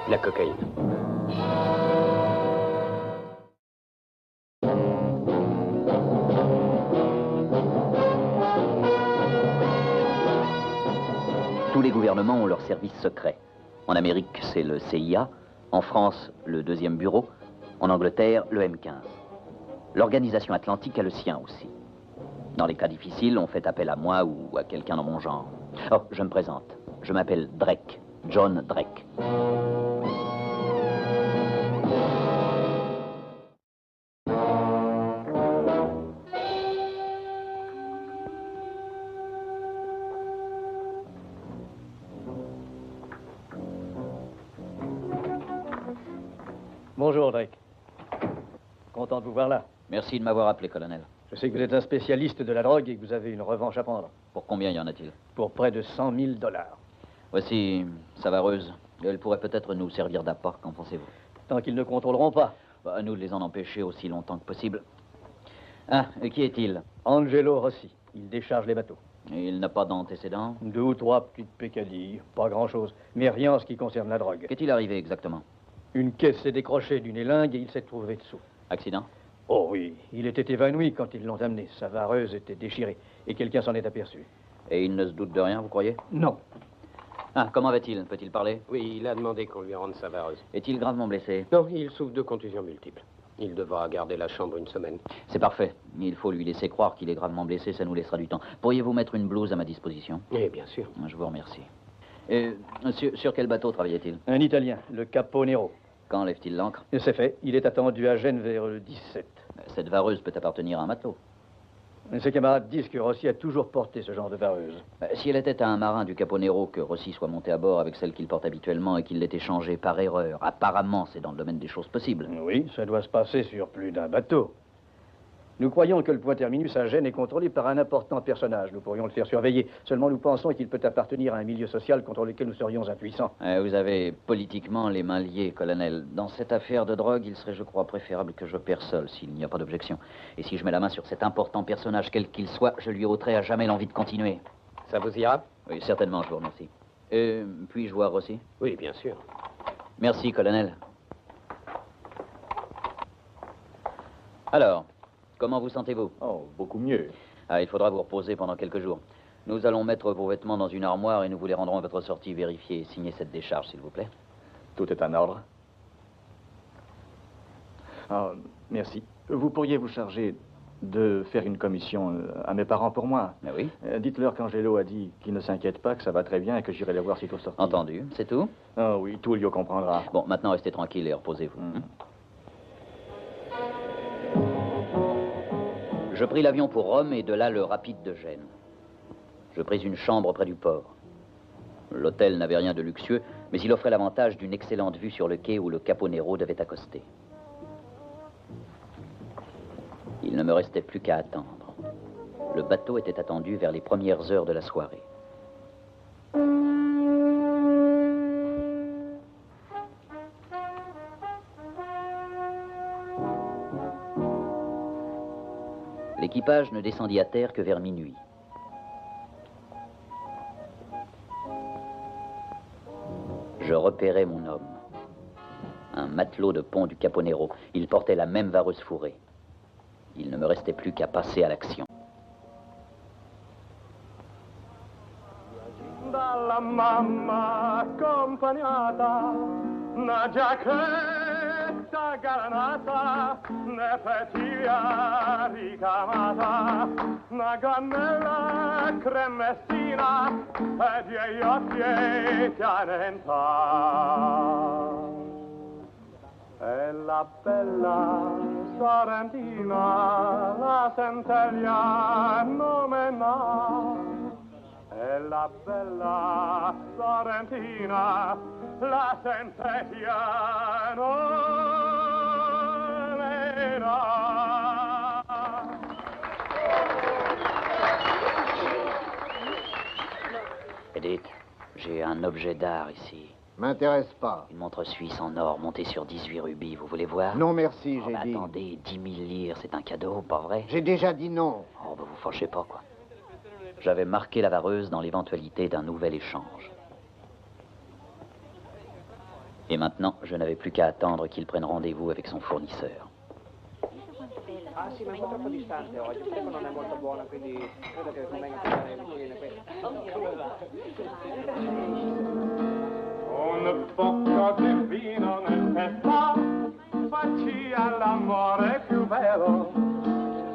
La cocaïne. Tous les gouvernements ont leurs services secrets. En Amérique, c'est le CIA. En France, le 2e bureau. En Angleterre, le M15. L'organisation atlantique a le sien aussi. Dans les cas difficiles, on fait appel à moi ou à quelqu'un dans mon genre. Oh, je me présente. Je m'appelle Drake. John Drake. Bonjour, Drake. Content de vous voir là. Merci de m'avoir appelé, colonel. Je sais que vous êtes un spécialiste de la drogue et que vous avez une revanche à prendre. Pour combien y en a-t-il? Pour près de 100 000 $. Voici Savareuse. Elle pourrait peut-être nous servir d'apport, qu'en pensez-vous? Tant qu'ils ne contrôleront pas. À nous de les en empêcher aussi longtemps que possible. Ah, et qui est-il? Angelo Rossi. Il décharge les bateaux. Et il n'a pas d'antécédents? 2 ou 3 petites pécadilles. Pas grand-chose. Mais rien en ce qui concerne la drogue. Qu'est-il arrivé exactement? Une caisse s'est décrochée d'une élingue et il s'est trouvé dessous. Accident? Oh oui. Il était évanoui quand ils l'ont amené. Sa vareuse était déchirée. Et quelqu'un s'en est aperçu. Et il ne se doute de rien, vous croyez? Non. Ah, comment va-t-il? Peut-il parler? Oui, il a demandé qu'on lui rende sa vareuse. Est-il gravement blessé? Non, il souffre de contusions multiples. Il devra garder la chambre une semaine. C'est parfait. Il faut lui laisser croire qu'il est gravement blessé, ça nous laissera du temps. Pourriez-vous mettre une blouse à ma disposition? Oui, bien sûr. Je vous remercie. Et sur quel bateau travaillait-il? Un Italien, le Capo Nero. Quand lève-t-il l'ancre? C'est fait. Il est attendu à Gênes vers le 17. Cette vareuse peut appartenir à un matelot. Ses camarades disent que Rossi a toujours porté ce genre de vareuse. Si elle était à un marin du Capo Nero, que Rossi soit monté à bord avec celle qu'il porte habituellement et qu'il l'ait échangée par erreur, apparemment c'est dans le domaine des choses possibles. Oui, ça doit se passer sur plus d'un bateau. Nous croyons que le point terminus à Gênes est contrôlé par un important personnage. Nous pourrions le faire surveiller. Seulement nous pensons qu'il peut appartenir à un milieu social contre lequel nous serions impuissants. Vous avez politiquement les mains liées, colonel. Dans cette affaire de drogue, il serait, je crois, préférable que j'opère seul, s'il n'y a pas d'objection. Et si je mets la main sur cet important personnage, quel qu'il soit, je lui ôterai à jamais l'envie de continuer. Ça vous ira? Oui, certainement, je vous remercie. Puis-je voir Rossi? Oui, bien sûr. Merci, colonel. Alors, comment vous sentez-vous? Oh, beaucoup mieux. Ah, il faudra vous reposer pendant quelques jours. Nous allons mettre vos vêtements dans une armoire et nous vous les rendrons à votre sortie. Vérifiez et signez cette décharge, s'il vous plaît. Tout est en ordre. Ah, merci. Vous pourriez vous charger de faire une commission à mes parents pour moi. Mais oui. Dites-leur qu'Angelo a dit qu'il ne s'inquiète pas, que ça va très bien et que j'irai les voir sitôt sorti. Entendu, c'est tout? Ah oui, Tullio comprendra. Bon, maintenant restez tranquille et reposez-vous. Je pris l'avion pour Rome et de là le rapide de Gênes. Je pris une chambre près du port. L'hôtel n'avait rien de luxueux, mais il offrait l'avantage d'une excellente vue sur le quai où le Capo Nero devait accoster. Il ne me restait plus qu'à attendre. Le bateau était attendu vers les premières heures de la soirée. L'équipage ne descendit à terre que vers minuit. Je repérai mon homme. Un matelot de pont du Capo Nero. Il portait la même vareuse fourrée. Il ne me restait plus qu'à passer à l'action. Dalla mamma accompagnata, una giacchetta granata, ne petiglia ricamata, una gonnella cremestina e gli occhi pianenta. E la bella Sorrentina, la centeglia nomena. E la bella Sorrentina, la centeglia nomena. Edith, j'ai un objet d'art ici. M'intéresse pas. Une montre suisse en or montée sur 18 rubis, vous voulez voir? Non, merci, j'ai dit. Attendez, 10 000 lire, c'est un cadeau, pas vrai? J'ai déjà dit non. Oh, vous fâchez pas, quoi. J'avais marqué la vareuse dans l'éventualité d'un nouvel échange. Et maintenant, je n'avais plus qu'à attendre qu'il prenne rendez-vous avec son fournisseur. Ah sì, ma è un po' troppo distante oggi, il tempo non è molto buono, quindi credo che convenga fare questo. Un poco di vino nel testa faccia l'amore più bello,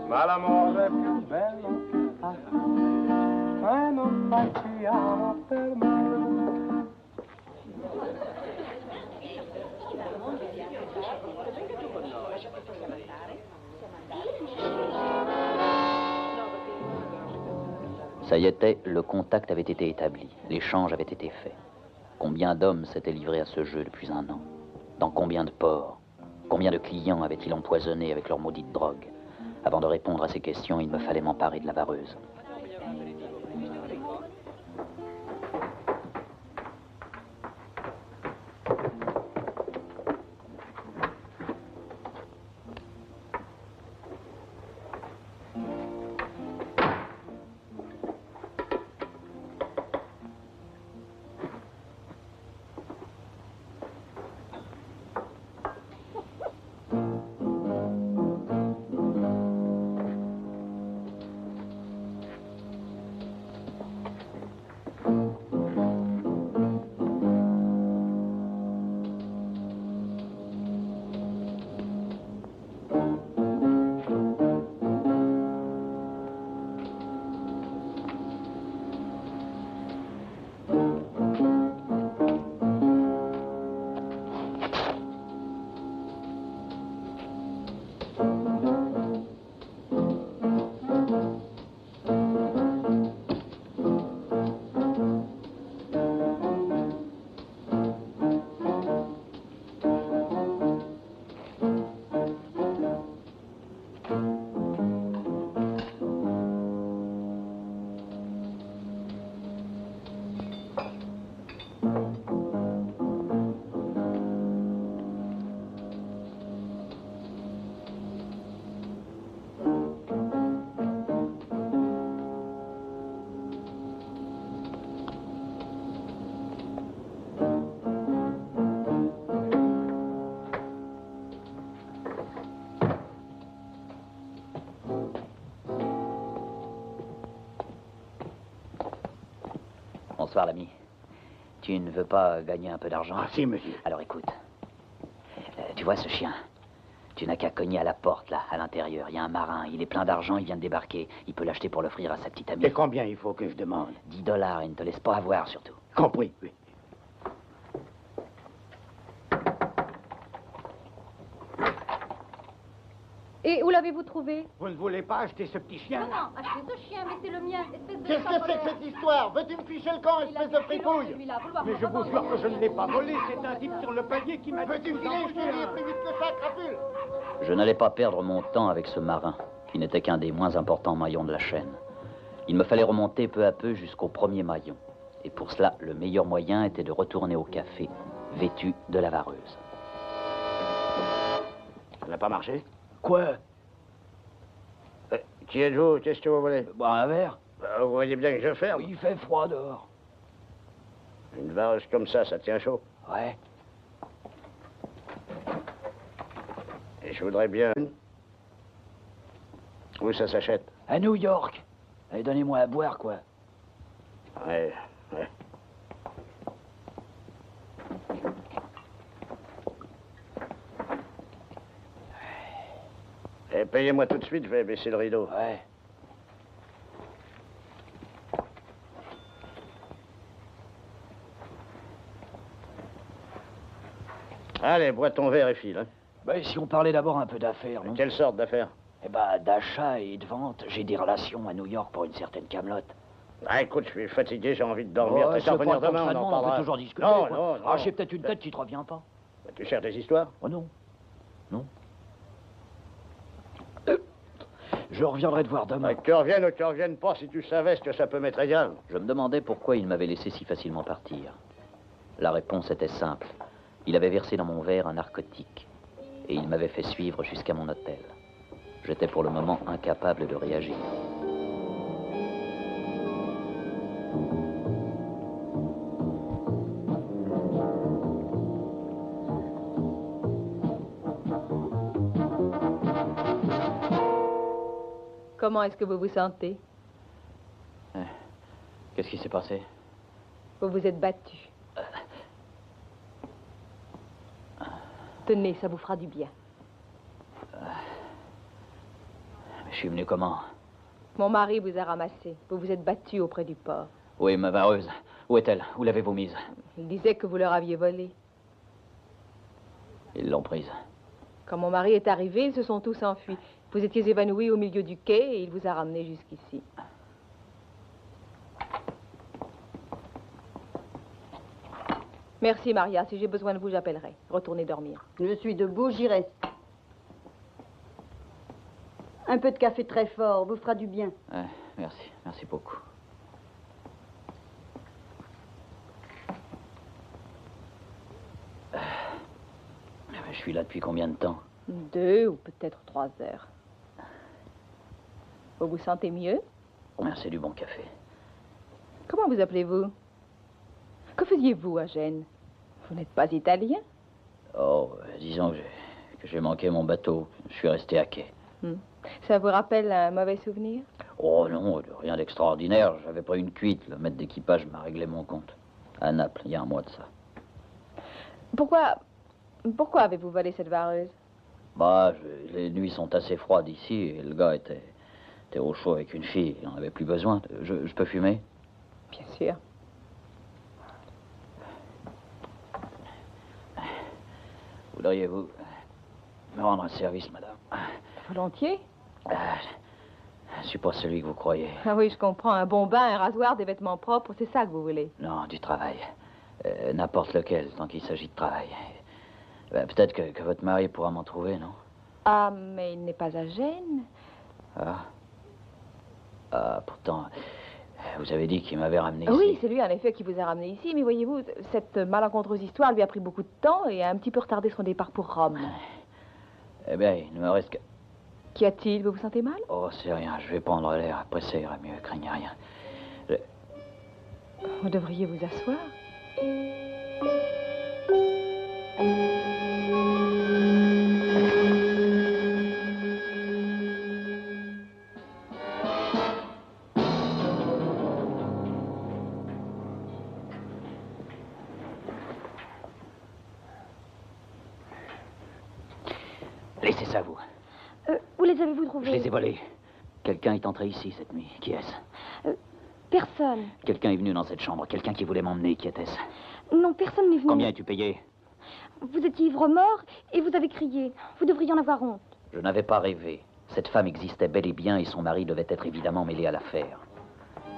ma l'amore più bello che fa e non facciamo per me. Ça y était, le contact avait été établi, l'échange avait été fait. Combien d'hommes s'étaient livrés à ce jeu depuis un an? Dans combien de ports? Combien de clients avait-il empoisonné avec leur maudite drogue? Avant de répondre à ces questions, il me fallait m'emparer de la vareuse. Bonsoir, l'ami. Tu ne veux pas gagner un peu d'argent? Ah, si, monsieur. Alors écoute. Tu vois ce chien? Tu n'as qu'à cogner à la porte, là, à l'intérieur. Il y a un marin, il est plein d'argent, il vient de débarquer. Il peut l'acheter pour l'offrir à sa petite amie. Et combien il faut que je demande? $10, et ne te laisse pas avoir, surtout. Compris, oui. Et où l'avez-vous trouvé? Vous ne voulez pas acheter ce petit chien? Non, achetez ce chien, mais c'est le mien, espèce de... Qu'est-ce que c'est que cette histoire? Veux-tu me ficher le camp, espèce de fripouille? Mais je vous jure que je ne l'ai pas volé, c'est un type sur le palier qui m'a dit... Veux-tu me filer? Je vais lire plus vite que ça, crapule! Je n'allais pas perdre mon temps avec ce marin, qui n'était qu'un des moins importants maillons de la chaîne. Il me fallait remonter peu à peu jusqu'au premier maillon. Et pour cela, le meilleur moyen était de retourner au café, vêtu de la vareuse. Ça n'a pas marché? Quoi? Qui êtes-vous? Qu'est-ce que vous voulez? Boire un verre? Vous voyez bien que je ferme. Il fait froid dehors. Une vareuse comme ça tient chaud. Ouais. Et je voudrais bien... Où ça s'achète? À New York. Allez, donnez-moi à boire, quoi. Ouais, ouais. Et payez-moi tout de suite, je vais baisser le rideau. Ouais. Allez, bois ton verre et file. Hein. Ben, si on parlait d'abord un peu d'affaires, non? Quelle sorte d'affaires? Eh ben, d'achat et de vente. J'ai des relations à New York pour une certaine camelote. Ah, écoute, je suis fatigué, j'ai envie de dormir. Oh, T'as revenir demain, on en on parlera. peut toujours discuter. Non, quoi. non, non. Ah, j'ai peut-être une tête qui te revient pas. Tu cherches des histoires? Oh non. Non. Je reviendrai te voir demain. Que revienne ou que revienne pas, si tu savais ce que ça peut m'être égal. Je me demandais pourquoi il m'avait laissé si facilement partir. La réponse était simple. Il avait versé dans mon verre un narcotique. Et il m'avait fait suivre jusqu'à mon hôtel. J'étais pour le moment incapable de réagir. Comment est-ce que vous vous sentez? Qu'est-ce qui s'est passé? Vous vous êtes battu. Tenez, ça vous fera du bien. Je suis venu comment? Mon mari vous a ramassé. Vous vous êtes battu auprès du port. Oui, ma vareuse. Où est-elle? Où l'avez-vous mise? Il disait que vous leur aviez volé. Ils l'ont prise. Quand mon mari est arrivé, ils se sont tous enfuis. Vous étiez évanoui au milieu du quai et il vous a ramené jusqu'ici. Merci, Maria. Si j'ai besoin de vous, j'appellerai. Retournez dormir. Je suis debout, j'y reste. Un peu de café très fort vous fera du bien. Merci. Merci beaucoup. Je suis là depuis combien de temps? 2 ou peut-être 3 heures. Vous vous sentez mieux? C'est du bon café. Comment vous appelez-vous? Que faisiez-vous à Gênes? Vous n'êtes pas italien? Oh, disons que j'ai manqué mon bateau. Je suis resté à quai. Ça vous rappelle un mauvais souvenir? Oh non, rien d'extraordinaire. J'avais pas une cuite. Le maître d'équipage m'a réglé mon compte. À Naples, il y a un mois de ça. Pourquoi avez-vous volé cette vareuse? Les nuits sont assez froides ici et le gars était au chaud avec une fille. Il n'en avait plus besoin. Je peux fumer? Bien sûr. Voudriez-vous me rendre un service, madame? Volontiers. Je suis pas celui que vous croyez. Ah oui, je comprends. Un bon bain, un rasoir, des vêtements propres, c'est ça que vous voulez? Non, du travail. N'importe lequel, tant qu'il s'agit de travail. Peut-être que votre mari pourra m'en trouver, non? Ah, mais il n'est pas à Gênes. Pourtant, vous avez dit qu'il m'avait ramené ici. Oui, c'est lui, en effet, qui vous a ramené ici. Mais voyez-vous, cette malencontreuse histoire lui a pris beaucoup de temps et a un petit peu retardé son départ pour Rome. Eh bien, il ne me reste que... Qu'y a-t-il? Vous vous sentez mal? Oh, c'est rien. Je vais prendre l'air. Après, ça ira mieux. Craignez rien. Vous devriez vous asseoir. Laissez ça, vous. Où les avez-vous trouvés? Je les ai volés. Quelqu'un est entré ici cette nuit. Qui est-ce? Personne. Quelqu'un est venu dans cette chambre. Quelqu'un qui voulait m'emmener. Qui était-ce? Non, personne n'est venu. Combien as-tu payé? Vous étiez ivre-mort et vous avez crié. Vous devriez en avoir honte. Je n'avais pas rêvé. Cette femme existait bel et bien et son mari devait être évidemment mêlé à l'affaire.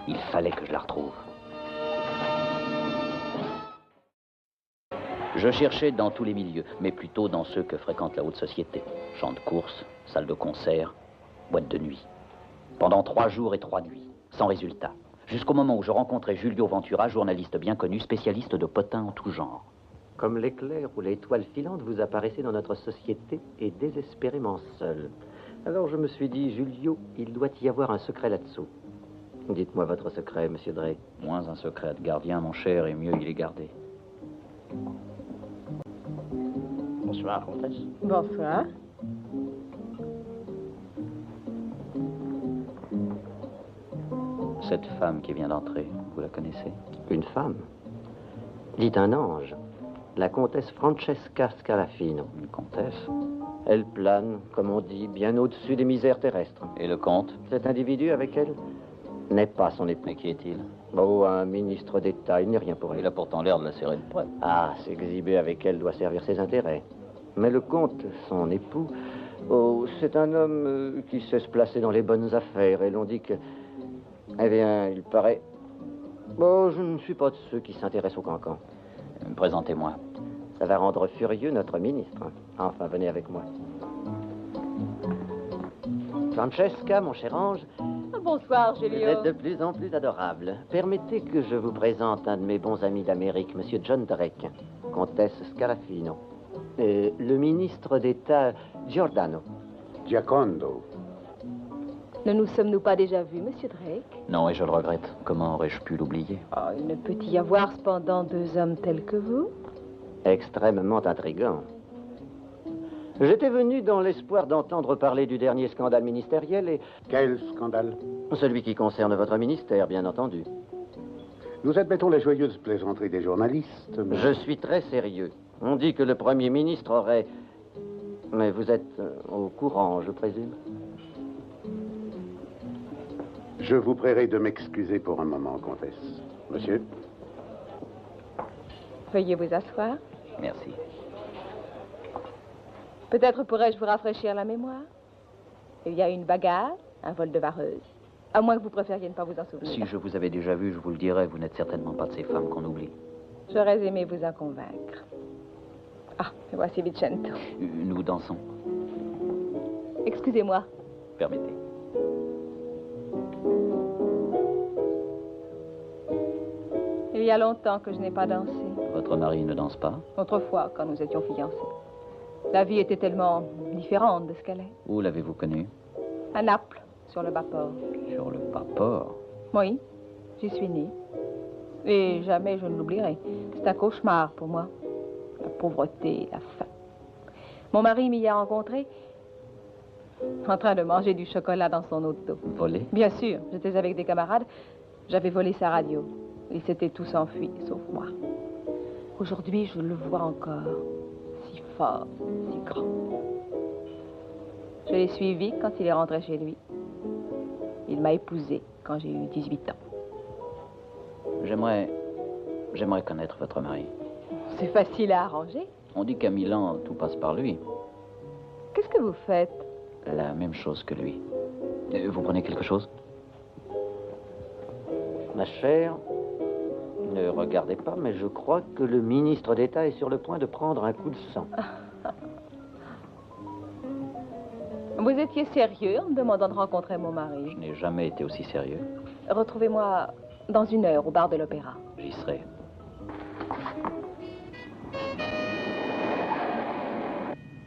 Il fallait que je la retrouve. Je cherchais dans tous les milieux, mais plutôt dans ceux que fréquente la haute société. Champs de course, salle de concert, boîte de nuit. Pendant 3 jours et 3 nuits, sans résultat. Jusqu'au moment où je rencontrai Julio Ventura, journaliste bien connu, spécialiste de potins en tout genre. Comme l'éclair ou l'étoile filante, vous apparaissez dans notre société et désespérément seul. Alors je me suis dit, Julio, il doit y avoir un secret là-dessous. Dites-moi votre secret, monsieur Drake. Moins un secret de gardien, mon cher, et mieux il est gardé. Bonsoir, comtesse. Bonsoir. Cette femme qui vient d'entrer, vous la connaissez? Une femme? Dites un ange. La comtesse Francesca Scalafino. Une comtesse? Elle plane, comme on dit, bien au-dessus des misères terrestres. Et le comte? Cet individu avec elle n'est pas son époux. Mais qui est-il? Oh, un ministre d'État, il n'est rien pour elle. Il a pourtant l'air de la serrer de près. Ah, s'exhiber avec elle doit servir ses intérêts. Mais le comte, son époux, oh, c'est un homme qui sait se placer dans les bonnes affaires. Et l'on dit que... Eh bien, il paraît... Bon, je ne suis pas de ceux qui s'intéressent au cancan. Présentez-moi. Ça va rendre furieux notre ministre. Enfin, venez avec moi. Francesca, mon cher ange, Bonsoir, vous Julio. êtes de plus en plus adorable. Permettez que je vous présente un de mes bons amis d'Amérique, monsieur John Drake, comtesse Scalafino. Le ministre d'État Giordano. Giacondo. Ne nous sommes-nous pas déjà vus, monsieur Drake? Non, et je le regrette. Comment aurais-je pu l'oublier? Oh, il ne peut y avoir cependant 2 hommes tels que vous. Extrêmement intrigant. J'étais venu dans l'espoir d'entendre parler du dernier scandale ministériel et... Quel scandale? Celui qui concerne votre ministère, bien entendu. Nous admettons la joyeuse plaisanterie des journalistes, mais... Je suis très sérieux. On dit que le Premier ministre aurait... Mais vous êtes au courant, je présume. Je vous prierai de m'excuser pour un moment, comtesse. Monsieur? Veuillez vous asseoir. Merci. Peut-être pourrais-je vous rafraîchir la mémoire. Il y a eu une bagarre, un vol de vareuse. À moins que vous préfériez ne pas vous en souvenir. Si je vous avais déjà vu, je vous le dirais, vous n'êtes certainement pas de ces femmes qu'on oublie. J'aurais aimé vous en convaincre. Ah, et voici Vicento. Nous dansons. Excusez-moi. Permettez. Il y a longtemps que je n'ai pas dansé. Votre mari ne danse pas? Autrefois, quand nous étions fiancés. La vie était tellement différente de ce qu'elle est. Où l'avez-vous connu? À Naples, sur le bas-port. Sur le bas-port? Oui, j'y suis née. Et jamais je ne l'oublierai. C'est un cauchemar pour moi. La pauvreté, la faim. Mon mari m'y a rencontré en train de manger du chocolat dans son auto. Volé? Bien sûr, j'étais avec des camarades. J'avais volé sa radio. Ils s'étaient tous enfuis, sauf moi. Aujourd'hui, je le vois encore. Si fort, si grand. Je l'ai suivi quand il est rentré chez lui. Il m'a épousée quand j'ai eu 18 ans. J'aimerais connaître votre mari. C'est facile à arranger. On dit qu'à Milan, tout passe par lui. Qu'est-ce que vous faites? La même chose que lui. Vous prenez quelque chose? Ma chère, ne regardez pas, mais je crois que le ministre d'État est sur le point de prendre un coup de sang. Vous étiez sérieux en me demandant de rencontrer mon mari? Je n'ai jamais été aussi sérieux. Retrouvez-moi dans 1 heure au bar de l'Opéra. J'y serai.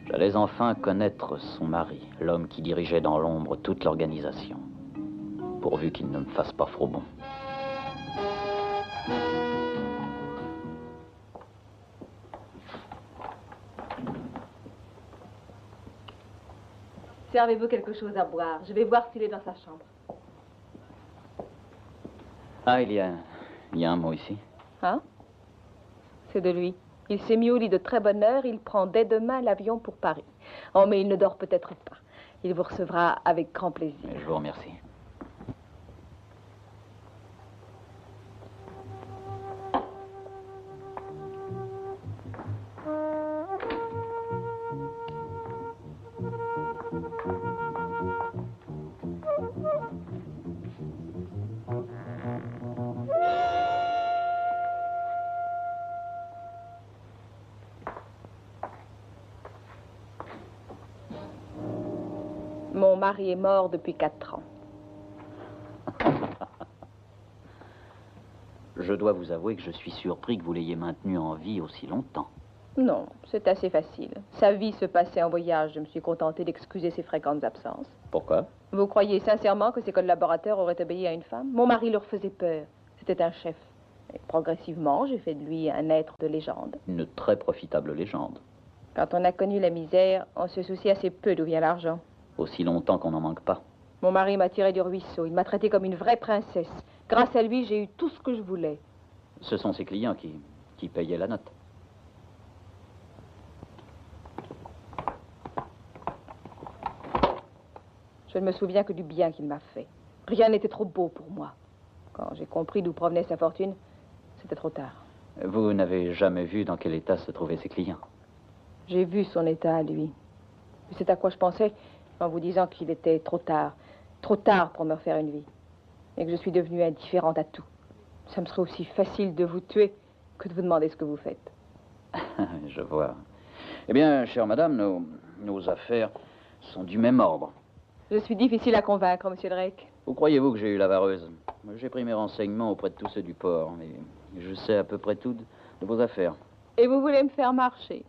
J'allais enfin connaître son mari, l'homme qui dirigeait dans l'ombre toute l'organisation. Pourvu qu'il ne me fasse pas faux bon. Servez-vous quelque chose à boire. Je vais voir s'il est dans sa chambre. Ah, il y a un mot ici. Hein? C'est de lui. Il s'est mis au lit de très bonne heure. Il prend dès demain l'avion pour Paris. Oh, mais il ne dort peut-être pas. Il vous recevra avec grand plaisir. Je vous remercie. Mon mari est mort depuis 4 ans. Je dois vous avouer que je suis surpris que vous l'ayez maintenu en vie aussi longtemps. Non, c'est assez facile. Sa vie se passait en voyage. Je me suis contentée d'excuser ses fréquentes absences. Pourquoi? Vous croyez sincèrement que ses collaborateurs auraient obéi à une femme? Mon mari leur faisait peur. C'était un chef. Et progressivement, j'ai fait de lui un être de légende. Une très profitable légende. Quand on a connu la misère, on se soucie assez peu d'où vient l'argent. Aussi longtemps qu'on n'en manque pas. Mon mari m'a tiré du ruisseau. Il m'a traitée comme une vraie princesse. Grâce à lui, j'ai eu tout ce que je voulais. Ce sont ses clients qui payaient la note. Je ne me souviens que du bien qu'il m'a fait. Rien n'était trop beau pour moi. Quand j'ai compris d'où provenait sa fortune, c'était trop tard. Vous n'avez jamais vu dans quel état se trouvaient ses clients? J'ai vu son état à lui. C'est à quoi je pensais en vous disant qu'il était trop tard pour me refaire une vie. Et que je suis devenue indifférente à tout. Ça me serait aussi facile de vous tuer que de vous demander ce que vous faites. Je vois. Eh bien, chère madame, nos affaires sont du même ordre. Je suis difficile à convaincre, monsieur Drake. Où croyez-vous que j'ai eu la vareuse? J'ai pris mes renseignements auprès de tous ceux du port, mais je sais à peu près tout de vos affaires. Et vous voulez me faire marcher?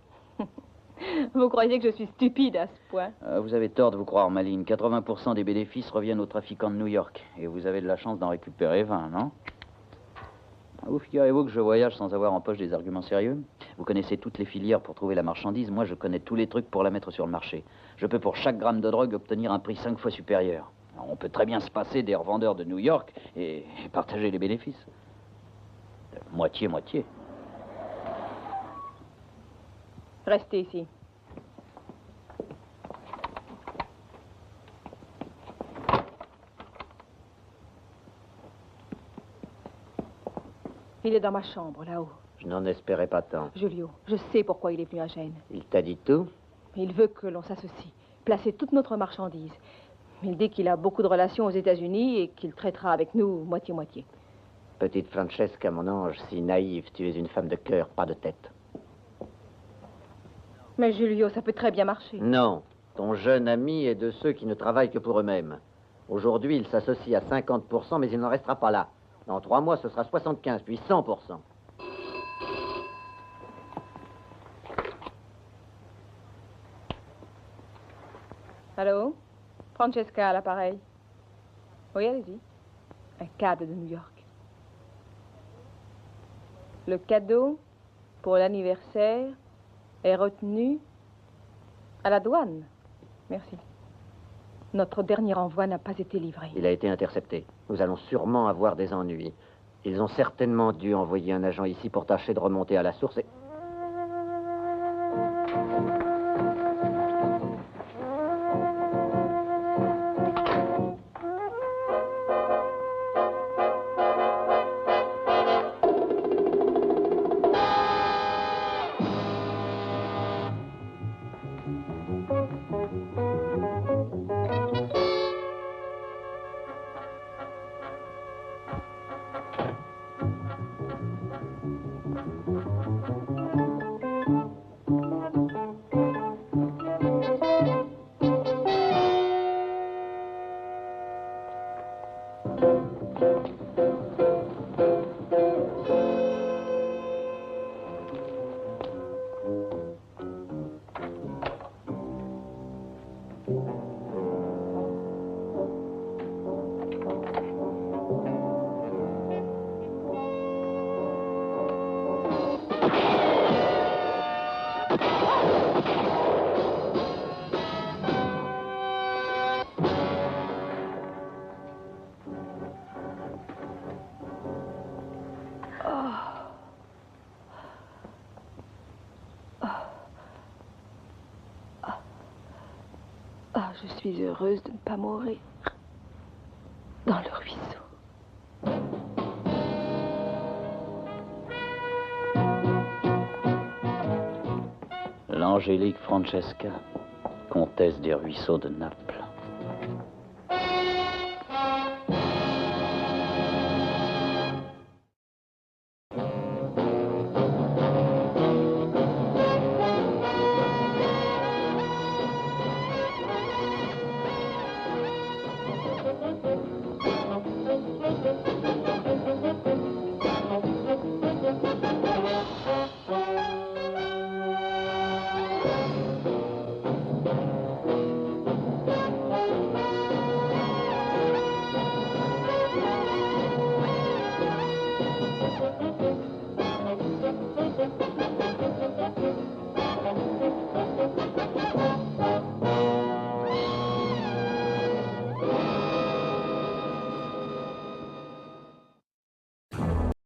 Vous croyez que je suis stupide à ce point? Vous avez tort de vous croire maligne. 80% des bénéfices reviennent aux trafiquants de New York. Et vous avez de la chance d'en récupérer 20, non? Vous figurez-vous que je voyage sans avoir en poche des arguments sérieux? Vous connaissez toutes les filières pour trouver la marchandise. Moi, je connais tous les trucs pour la mettre sur le marché. Je peux pour chaque gramme de drogue obtenir un prix 5 fois supérieur. Alors, on peut très bien se passer des revendeurs de New York et partager les bénéfices. Moitié-moitié. Restez ici. Il est dans ma chambre, là-haut. Je n'en espérais pas tant. Julio, je sais pourquoi il est venu à Gênes. Il t'a dit tout? Il veut que l'on s'associe, placer toute notre marchandise. Il dit qu'il a beaucoup de relations aux États-Unis et qu'il traitera avec nous moitié-moitié. Petite Francesca, mon ange, si naïve, tu es une femme de cœur, pas de tête. Mais Julio, ça peut très bien marcher. Non, ton jeune ami est de ceux qui ne travaillent que pour eux-mêmes. Aujourd'hui, il s'associe à 50%, mais il n'en restera pas là. Dans 3 mois, ce sera 75, puis 100%. Allô? Francesca à l'appareil. Oui, allez-y. Un cadre de New York. Le cadeau pour l'anniversaire est retenu à la douane. Merci. Notre dernier envoi n'a pas été livré. Il a été intercepté. Nous allons sûrement avoir des ennuis. Ils ont certainement dû envoyer un agent ici pour tâcher de remonter à la source et... Je suis heureuse de ne pas mourir dans le ruisseau. L'angélique Francesca, comtesse des ruisseaux de Naples.